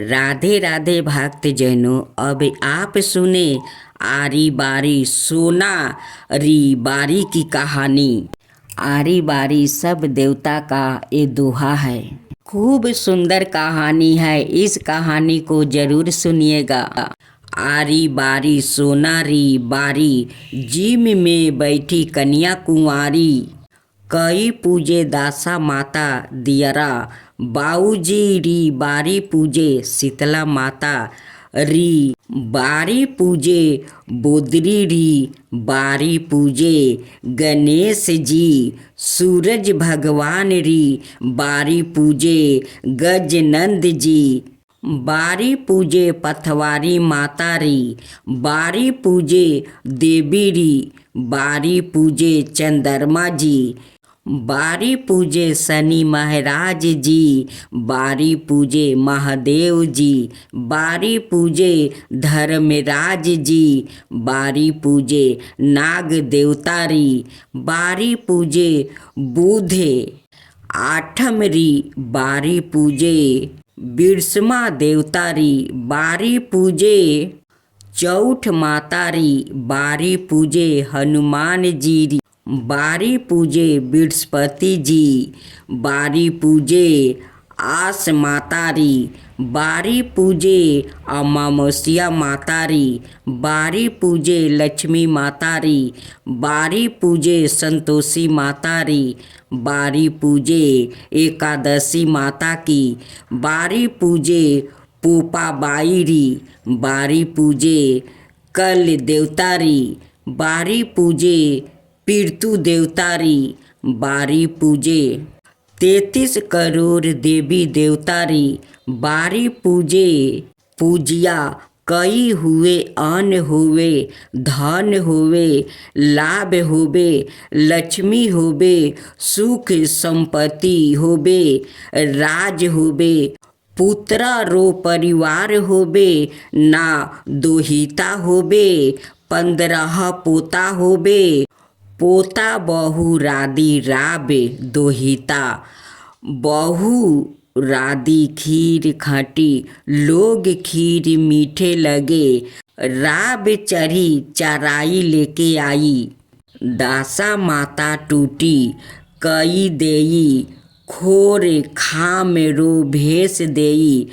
राधे राधे भक्तजनों, अब आप सुने आरी बारी सोना री बारी की कहानी। आरी बारी सब देवता का ये दोहा है। खूब सुंदर कहानी है, इस कहानी को जरूर सुनिएगा। आरी बारी सोना री बारी, जिम में बैठी कन्या कुंवारी। कई पूजे दासा माता दियरा, बाऊजी री बारी पूजे शीतला माता री बारी पूजे बोदरी री बारी पूजे गणेश जी। सूरज भगवान री बारी पूजे गजनंद जी। बारी पूजे पथवारी माता री बारी पूजे देवी री बारी पूजे चंद्रमा जी। बारी पूजे शनि महाराज जी बारी पूजे महादेव जी। बारी पूजे धर्मराज जी बारी पूजे नाग देवता री बारी पूजे बुधे। आठम री बारी पूजे बिरसमा देवता री बारी पूजे चौठ माता री बारी पूजे हनुमान जी री बारी पूजे बृहस्पति जी। बारी पूजे आस माता री बारी पूजे अमावस्या माता री बारी पूजे लक्ष्मी माता री बारी पूजे संतोषी माता री बारी पूजे एकादशी माता की बारी पूजे पोपा बाई री बारी पूजे कल देवता री बारी पूजे पीरतू देवता री बारी पूजे 33 करोड़ देवी देवता री बारी पूजे पूजिया। कई हुए अन्न होवे धन होवे लाभ होवे लक्ष्मी होवे सुख संपत्ति होवे राज होवे पुत्र रो परिवार होवे ना दोहिता होवे 15 पोता होवे पोता बहु राधी राबे दोहिता बहु राधी खीर खटी लोग खीर मीठे लगे राब चढ़ी चराई लेके आई। दासा माता टूटी कई देई खोर खाम रो भेस देई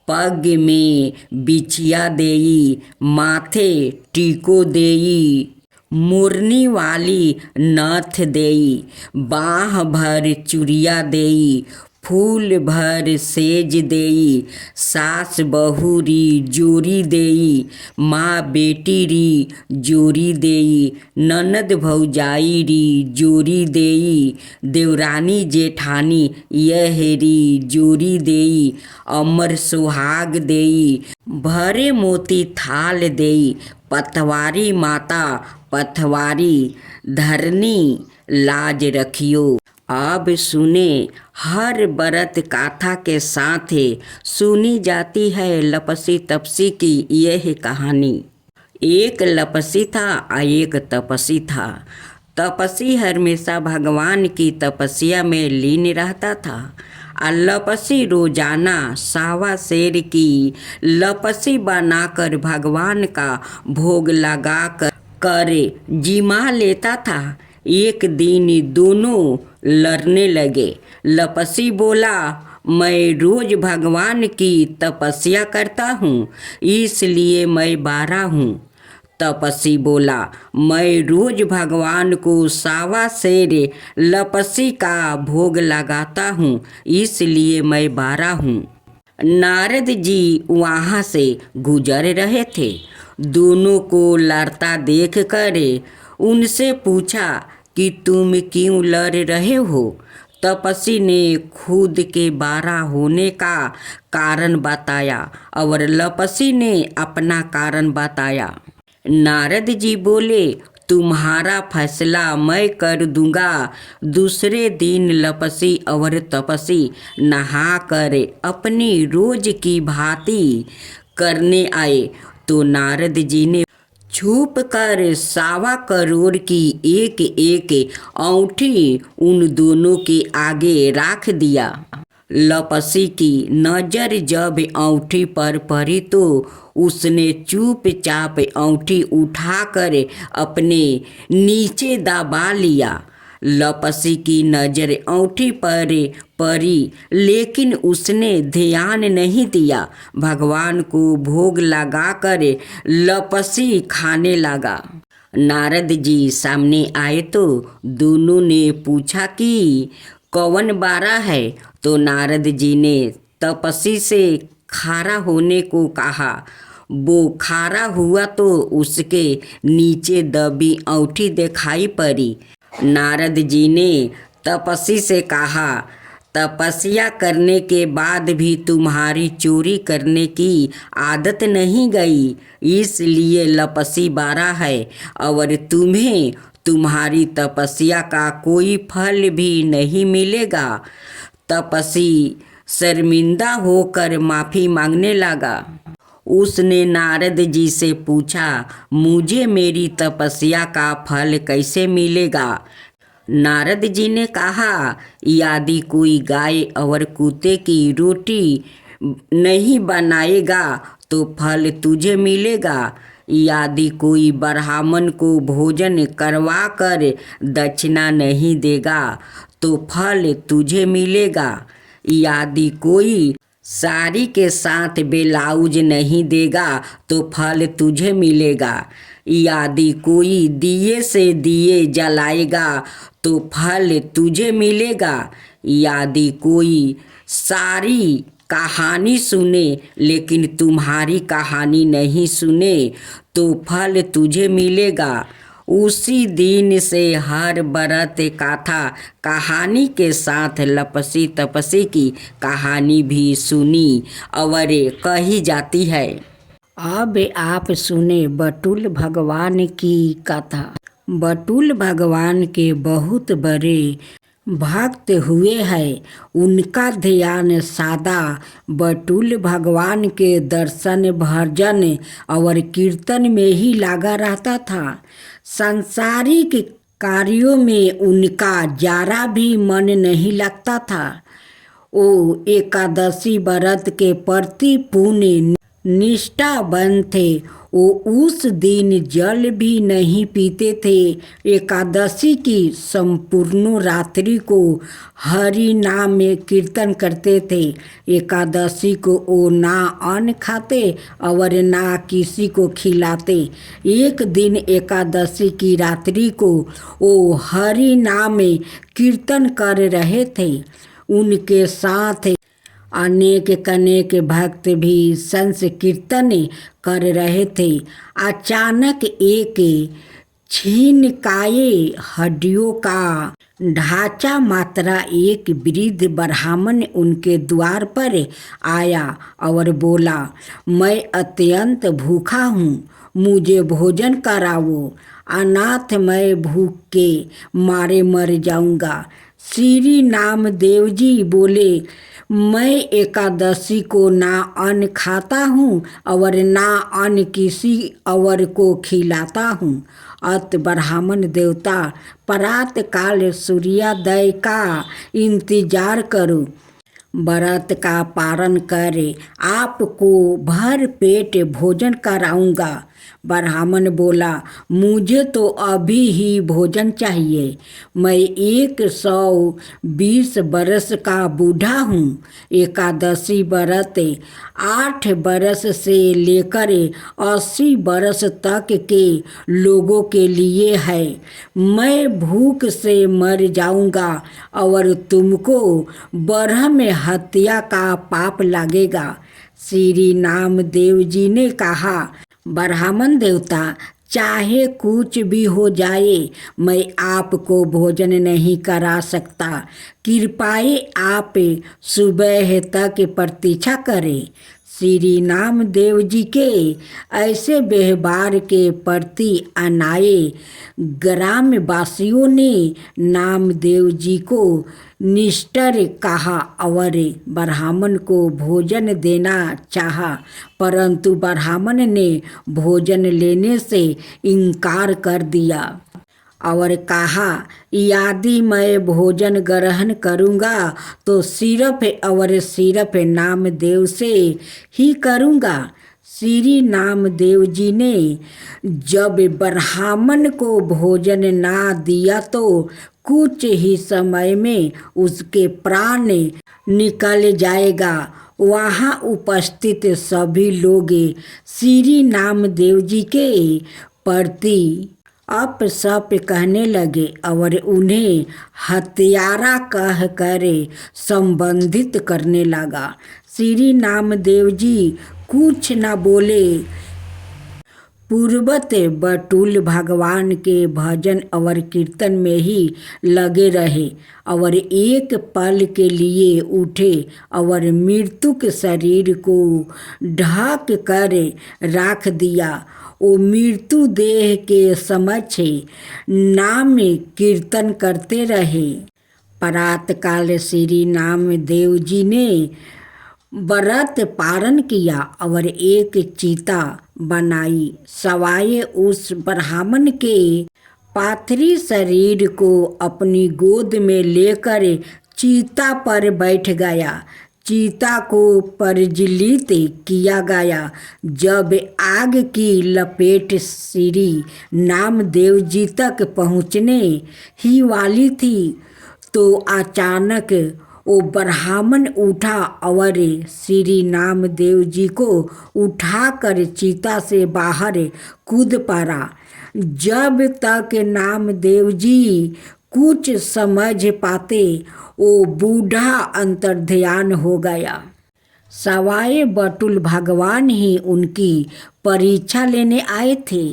पग में बिछिया देई माथे टीको देई मुरनी वाली नथ देई बाह भर चुरिया देई फूल भर सेज देई सास बहू री जोरी देई माँ बेटी री जोरी देई ननद भौजाई री जोरी देई देवरानी जेठानी यह री जोरी देई अमर सुहाग देई भरे मोती थाल देई पथवारी माता पथवारी धरनी लाज रखियो। अब सुने हर बरत गाथा के साथ सुनी जाती है लपसी तपसी की यह कहानी। एक लपसी था और एक तपसी था। तपसी हमेशा भगवान की तपस्या में लीन रहता था और लपसी रोजाना सावा शेर की लपसी बनाकर भगवान का भोग लगा कर जिमा लेता था। एक दिन दोनों लड़ने लगे। लपसी बोला, मैं रोज भगवान की तपस्या करता हूँ इसलिए मैं बारा हूँ। तपसी बोला, मैं रोज भगवान को सावा शेर लपसी का भोग लगाता हूँ इसलिए मैं बारा हूँ। नारद जी वहाँ से गुजर रहे थे। दोनों को लड़ता देख कर उनसे पूछा कि तुम क्यों लड़ रहे हो। तपसी ने खुद के बारा होने का कारण बताया और लपसी ने अपना कारण बताया। नारद जी बोले, तुम्हारा फैसला मैं कर दूंगा। दूसरे दिन लपसी और तपसी नहा कर अपनी रोज की भांति करने आए तो नारद जी ने छुप कर 1.25 करोड़ की एक एक औंठी उन दोनों के आगे रख दिया। लपसी की नजर जब औंठी पर पड़ी तो उसने चुपचाप औंठी उठाकर अपने नीचे दबा लिया। लपसी की नजर औंठी पर पड़ी लेकिन उसने ध्यान नहीं दिया। भगवान को भोग लगाकर लपसी खाने लगा। नारद जी सामने आए तो दोनों ने पूछा कि कौन बारा है। तो नारद जी ने तपसी से खारा होने को कहा। वो खारा हुआ तो उसके नीचे दबी औंठी दिखाई पड़ी। नारद जी ने तपसी से कहा, तपस्या करने के बाद भी तुम्हारी चोरी करने की आदत नहीं गई, इसलिए लपसी बारा है और तुम्हें तुम्हारी तपस्या का कोई फल भी नहीं मिलेगा। तपसी शर्मिंदा होकर माफ़ी मांगने लगा। उसने नारद जी से पूछा, मुझे मेरी तपस्या का फल कैसे मिलेगा। नारद जी ने कहा, यदि कोई गाय और कुत्ते की रोटी नहीं बनाएगा तो फल तुझे मिलेगा। यदि कोई ब्राह्मण को भोजन करवा कर दक्षिणा नहीं देगा तो फल तुझे मिलेगा। यदि कोई साड़ी के साथ ब्लाउज नहीं देगा तो फल तुझे मिलेगा। यदि कोई दिए से दिए जलाएगा तो फल तुझे मिलेगा। यदि कोई सारी कहानी सुने लेकिन तुम्हारी कहानी नहीं सुने तो फल तुझे मिलेगा। उसी दिन से हर व्रत कथा कहानी के साथ लपसी तपसी की कहानी भी सुनी और कही जाती है। अब आप सुने बटुल भगवान की कथा। बटुल भगवान के बहुत बड़े भक्त हुए हैं। उनका ध्यान सादा बटुल भगवान के दर्शन भजन और कीर्तन में ही लगा रहता था। सांसारिक कार्यों में उनका जरा भी मन नहीं लगता था। वो एकादशी व्रत के प्रति पूर्ण निष्ठावान थे। वो उस दिन जल भी नहीं पीते थे। एकादशी की संपूर्ण रात्रि को हरि नाम में कीर्तन करते थे। एकादशी को वो ना अन्न खाते और ना किसी को खिलाते। एक दिन एकादशी की रात्रि को वो हरि नाम में कीर्तन कर रहे थे। उनके साथ अनेक भक्त भी संकीर्तन कर रहे थे। अचानक एक छीनकाए हड्डियों का ढांचा मात्रा एक वृद्ध ब्राह्मण उनके द्वार पर आया और बोला, मैं अत्यंत भूखा हूँ, मुझे भोजन कराओ, अनाथ मैं भूख के मारे मर जाऊँगा। श्री नामदेव जी बोले, मैं एकादशी को ना अन्न खाता हूँ और ना अन्न किसी और को खिलाता हूँ। अत ब्राह्मण देवता प्रातः काल सूर्योदय का इंतजार करो, व्रत का पारण करे, आपको भर पेट भोजन कराऊंगा। ब्राह्मण बोला, मुझे तो अभी ही भोजन चाहिए, मैं 120 बरस का बूढ़ा हूँ। एकादशी व्रत 8 बरस से लेकर 80 बरस तक के लोगों के लिए है। मैं भूख से मर जाऊंगा और तुमको ब्रह्म हत्या का पाप लगेगा। श्री नामदेव जी ने कहा, ब्राह्मण देवता, चाहे कुछ भी हो जाए, मैं आपको भोजन नहीं करा सकता। कृपया आप सुबह तक प्रतीक्षा करें। श्री नामदेव जी के ऐसे व्यवहार के प्रति अनाए ग्रामवासियों ने नामदेव जी को निष्ठुर कहा और ब्राह्मण को भोजन देना चाहा, परंतु ब्राह्मण ने भोजन लेने से इनकार कर दिया। और कहा, यदि मैं भोजन ग्रहण करूँगा तो सिर्फ और सिर्फ नामदेव से ही करूँगा। श्री नामदेव जी ने जब ब्राह्मण को भोजन ना दिया तो कुछ ही समय में उसके प्राण निकल जाएगा। वहाँ उपस्थित सभी लोग श्री नामदेव जी के प्रति अपशप कहने लगे और उन्हें हत्यारा कह कर संबंधित करने लगा। श्री नामदेव जी कुछ न बोले, पूर्वत बटुल भगवान के भजन और कीर्तन में ही लगे रहे और एक पल के लिए उठे और मृतक शरीर को ढक कर रख दिया। वो मृत्यु देह के समक्ष नाम कीर्तन करते रहे। प्रातःकाल श्री नामदेव जी ने व्रत पारण किया और एक चीता बनाई। सवाए उस ब्राह्मण के पाथरी शरीर को अपनी गोद में लेकर चीता पर बैठ गया। चीता को प्रज्वलित किया गया। जब आग की लपेट श्री नामदेव जी तक पहुँचने ही वाली थी तो अचानक वो ब्राह्मण उठा और श्री नामदेव जी को उठाकर चीता से बाहर कूद पड़ा। जब तक नामदेव जी कुछ समझ पाते वो बूढ़ा अंतर्ध्यान हो गया। सवाए बटुल भगवान ही उनकी परीक्षा लेने आए थे।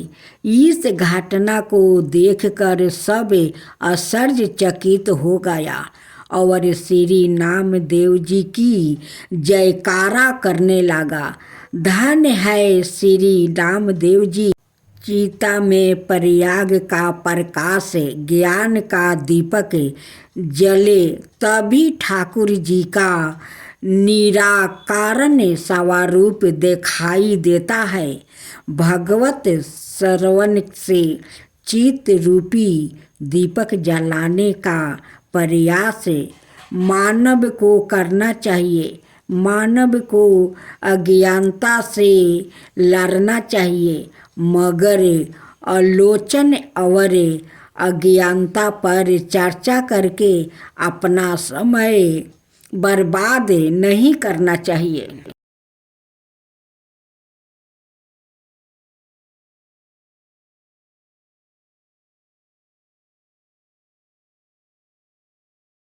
इस घटना को देखकर सब आश्चर्यचकित हो गया और श्री नामदेव जी की जयकारा करने लगा। धन्य है श्री नामदेव जी। चीता में प्रयाग का प्रकाश ज्ञान का दीपक जले तभी ठाकुर जी का निराकरण स्वरूप दिखाई देता है। भगवत श्रवण से चित्त रूपी दीपक जलाने का प्रयास मानव को करना चाहिए। मानव को अज्ञानता से लड़ना चाहिए, मगर आलोचन और अज्ञानता पर चर्चा करके अपना समय बर्बाद नहीं करना चाहिए।